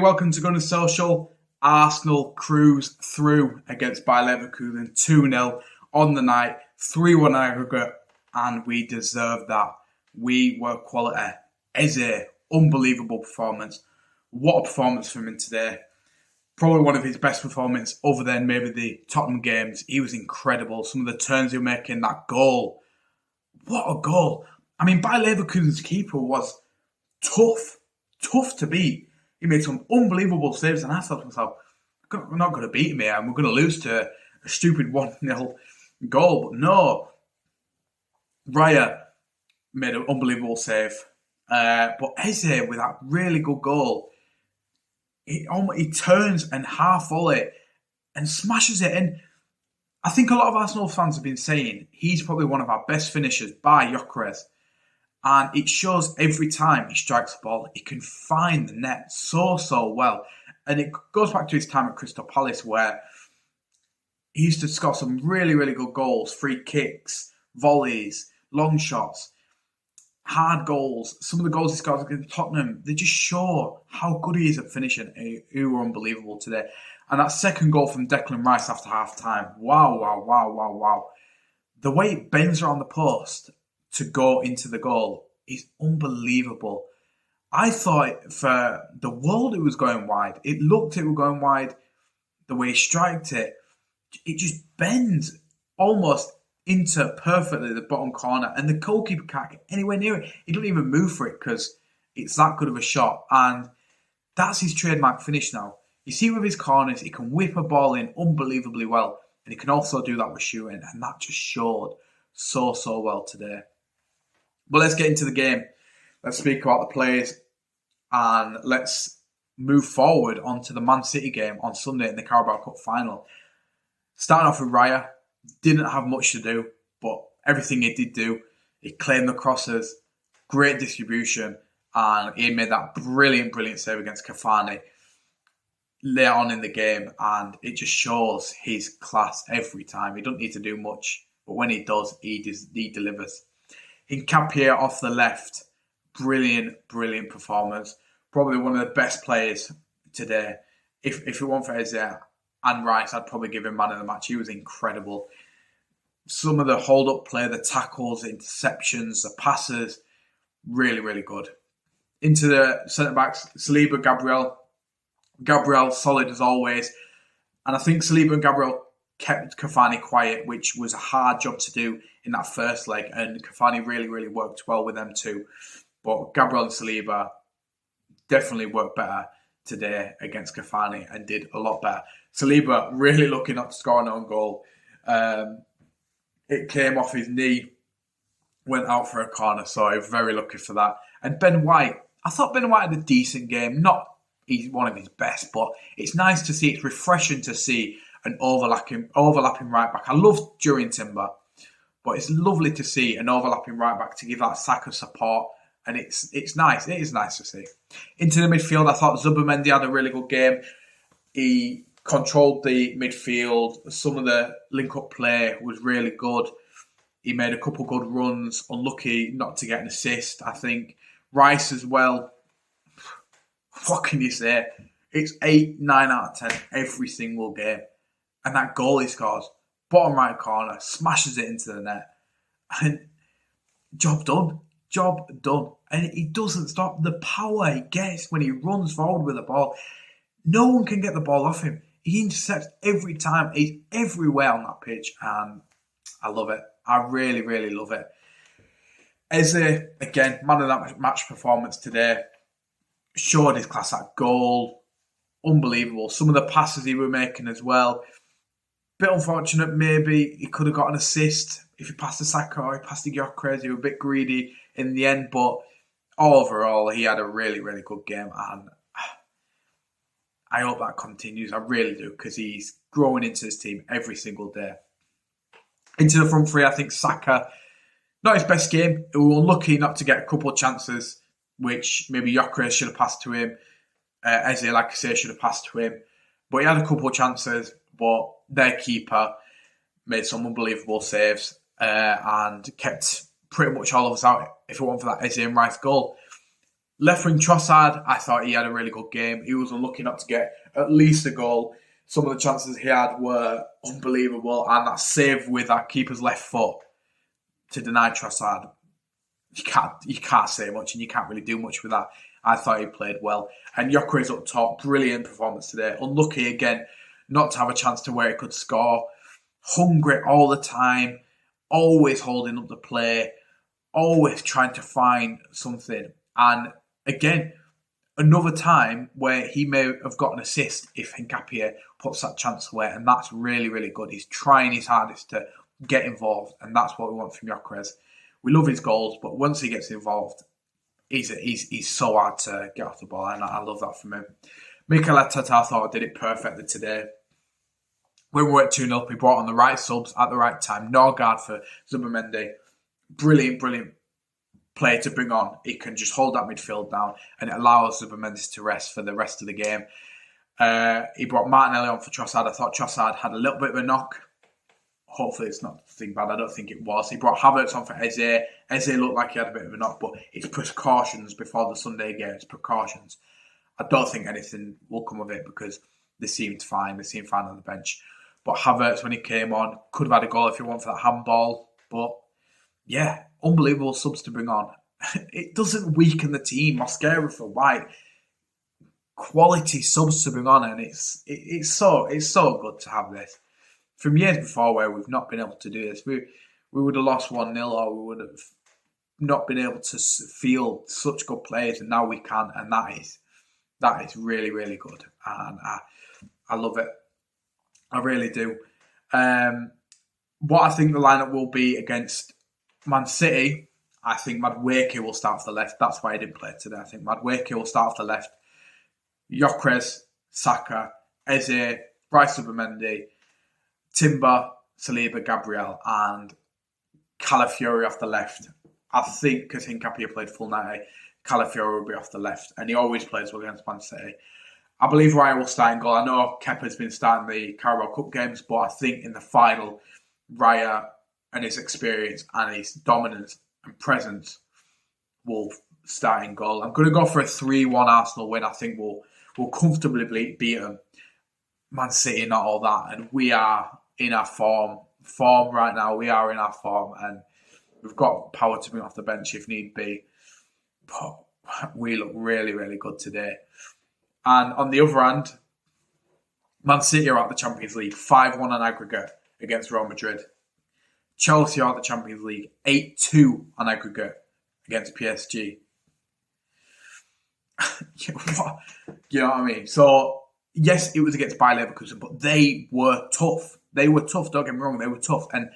welcome to Gunner Social. Arsenal cruise through against Bayer Leverkusen 2-0 on the night, 3-1 aggregate, and we deserved that. We were quality. Eze, unbelievable performance. What a performance from him today. Probably one of his best performances other than maybe the Tottenham games. He was incredible. Some of the turns he was making, that goal. What a goal. I mean, Bayer Leverkusen's keeper was tough to beat. He made some unbelievable saves, and I thought to myself, we're not going to beat him here, and we're going to lose to a stupid 1-0 goal. But no, Raya made an unbelievable save. But Eze, with that really good goal, he turns and half volley and smashes it in. I think a lot of Arsenal fans have been saying he's probably one of our best finishers by Gyökeres. And it shows every time he strikes the ball, he can find the net so well. And it goes back to his time at Crystal Palace where he used to score some really good goals, free kicks, volleys, long shots, hard goals. Some of the goals he scored against Tottenham, they just show how good he is at finishing. He were unbelievable today. And that second goal from Declan Rice after half-time, wow. The way it bends around the post to go into the goal is unbelievable. I thought for the world it was going wide. It looked it was going wide. The way he striked it, it just bends almost into perfectly the bottom corner. And the goalkeeper can't get anywhere near it. He doesn't even move for it because it's that good of a shot. And that's his trademark finish now. You see with his corners, he can whip a ball in unbelievably well. And he can also do that with shooting. And that just showed so well today. But let's get into the game. Let's speak about the players and let's move forward onto the Man City game on Sunday in the Carabao Cup final. Starting off with Raya, didn't have much to do, but everything he did do, he claimed the crosses, great distribution, and he made that brilliant save against Cavani later on in the game, and it just shows his class every time. He doesn't need to do much, but when he does, he delivers. Hincapié off the left, brilliant performance. Probably one of the best players today. If it weren't for Eze and Rice, I'd probably give him man of the match. He was incredible. Some of the hold-up play, the tackles, the interceptions, the passes, really good. Into the centre-backs, Saliba, Gabriel. Gabriel, solid as always. And I think Saliba and Gabriel kept Cavani quiet, which was a hard job to do in that first leg, and Cavani really worked well with them too. But Gabriel and Saliba definitely worked better today against Cavani and did a lot better. Saliba really lucky not to score an own goal. It came off his knee, went out for a corner, so I'm very lucky for that. And Ben White, I thought Ben White had a decent game. Not he's one of his best, but it's nice to see, it's refreshing to see an overlapping right back. I love Jurrien Timber, but it's lovely to see an overlapping right back to give that Saka support, and it's nice. It is nice to see. Into the midfield, I thought Zubimendi had a really good game. He controlled the midfield. Some of the link-up play was really good. He made a couple good runs. Unlucky not to get an assist, I think. Rice as well. What can you say? It's 8, 9 out of 10 every single game. And that goal he scores, bottom right corner, smashes it into the net. And job done. And he doesn't stop. The power he gets when he runs forward with the ball, no one can get the ball off him. He intercepts every time. He's everywhere on that pitch. And I love it. I really love it. Eze, again, man of that match performance today. Showed his class at goal. Unbelievable. Some of the passes he was making as well. Bit unfortunate, maybe he could have got an assist if he passed to Saka or he passed to Gyökeres. He was a bit greedy in the end, but overall, he had a really good game, and I hope that continues. I really do, because he's growing into his team every single day. Into the front three, I think Saka, not his best game. He was unlucky not to get a couple of chances, which maybe Gyökeres should have passed to him. Eze, like I say, should have passed to him. But he had a couple of chances, but their keeper made some unbelievable saves and kept pretty much all of us out if it weren't for that Eze and Rice goal. Left wing Trossard, I thought he had a really good game. He was unlucky not to get at least a goal. Some of the chances he had were unbelievable, and that save with that keeper's left foot to deny Trossard, you can't say much, and you can't really do much with that. I thought he played well. And Gyökeres up top, brilliant performance today. Unlucky again not to have a chance to where he could score. Hungry all the time, always holding up the play, always trying to find something. And again, another time where he may have got an assist if Hincapié puts that chance away, and that's really, really good. He's trying his hardest to get involved, and that's what we want from Gyökeres. We love his goals, but once he gets involved, he's so hard to get off the ball, and I love that from him. Mikel Arteta, I thought, did it perfectly today. When we were at 2-0, we brought on the right subs at the right time. Norgard for Zubimendi. Brilliant, brilliant player to bring on. He can just hold that midfield down, and it allows Zubimendi to rest for the rest of the game. He brought Martinelli on for Trossard. I thought Trossard had a little bit of a knock. Hopefully it's not something bad. I don't think it was. He brought Havertz on for Eze. Eze looked like he had a bit of a knock, but it's precautions before the Sunday game. It's precautions. I don't think anything will come of it because they seemed fine. They seemed fine on the bench. But Havertz, when he came on, could have had a goal if he went for that handball. But yeah, unbelievable subs to bring on. It doesn't weaken the team. Mosquera for White. Quality subs to bring on, and it's so good to have this. From years before where we've not been able to do this, we would have lost 1-0 or we would have not been able to field such good players, and now we can, and that is really, really good, and I love it. I really do. What I think the lineup will be against Man City, I think Madueke will start off the left. That's why he didn't play today. I think Madueke will start off the left. Gyökeres, Saka, Eze, Bryce Zubimendi, Timber, Saliba, Gabriel, and Calafiori off the left. I think because Hincapié played full 90, Calafiori will be off the left, and he always plays well against Man City. I believe Raya will start in goal. I know Kepa's been starting the Carabao Cup games, but I think in the final, Raya and his experience and his dominance and presence will start in goal. I'm going to go for a 3-1 Arsenal win. I think we'll comfortably beat them. Man City, not all that, and we are in our form right now. We are in our form, and we've got power to bring off the bench if need be. But we look really, really good today. And on the other hand, Man City are at the Champions League, 5-1 on aggregate against Real Madrid. Chelsea are at the Champions League, 8-2 on aggregate against PSG. You know what I mean? So, yes, it was against Bayer Leverkusen, but they were tough. Don't get me wrong, they were tough. And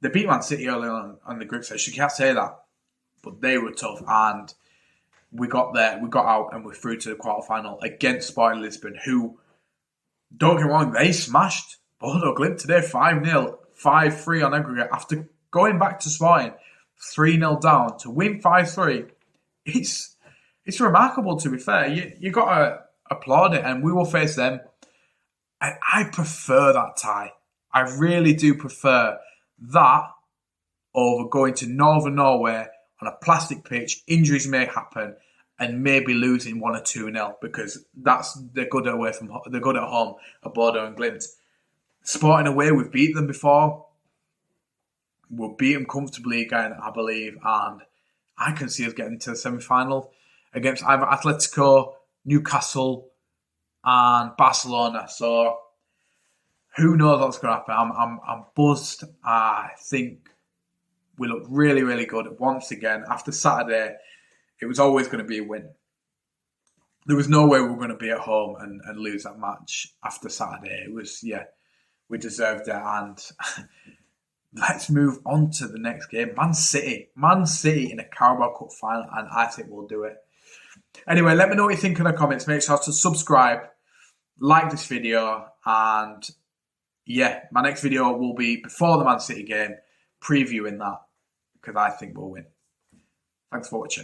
they beat Man City early on the group stage. You can't say that. But they were tough, and we got there, we got out, and we're through to the quarterfinal against Sporting Lisbon, who, don't get me wrong, they smashed Bodo Glimt today 5-0, 5-3 on aggregate. After going back to Sporting, 3-0 down, to win 5-3, it's remarkable, to be fair. You got to applaud it, and we will face them. I prefer that tie. I really do prefer that over going to Northern Norway on a plastic pitch. Injuries may happen, and maybe losing 1 or 2-0 because they're good at home at Bodo and Glimt. Sporting away, we've beat them before. We'll beat them comfortably again, I believe, and I can see us getting to the semi-final against either Atletico, Newcastle, and Barcelona. So who knows what's going to happen? I'm buzzed. I think we look really, really good once again. After Saturday, it was always going to be a win. There was no way we were going to be at home and lose that match after Saturday. It was, we deserved it. And let's move on to the next game. Man City in a Carabao Cup final, and I think we'll do it. Anyway, let me know what you think in the comments. Make sure to subscribe, like this video, and my next video will be before the Man City game, previewing that, because I think we'll win. Thanks for watching.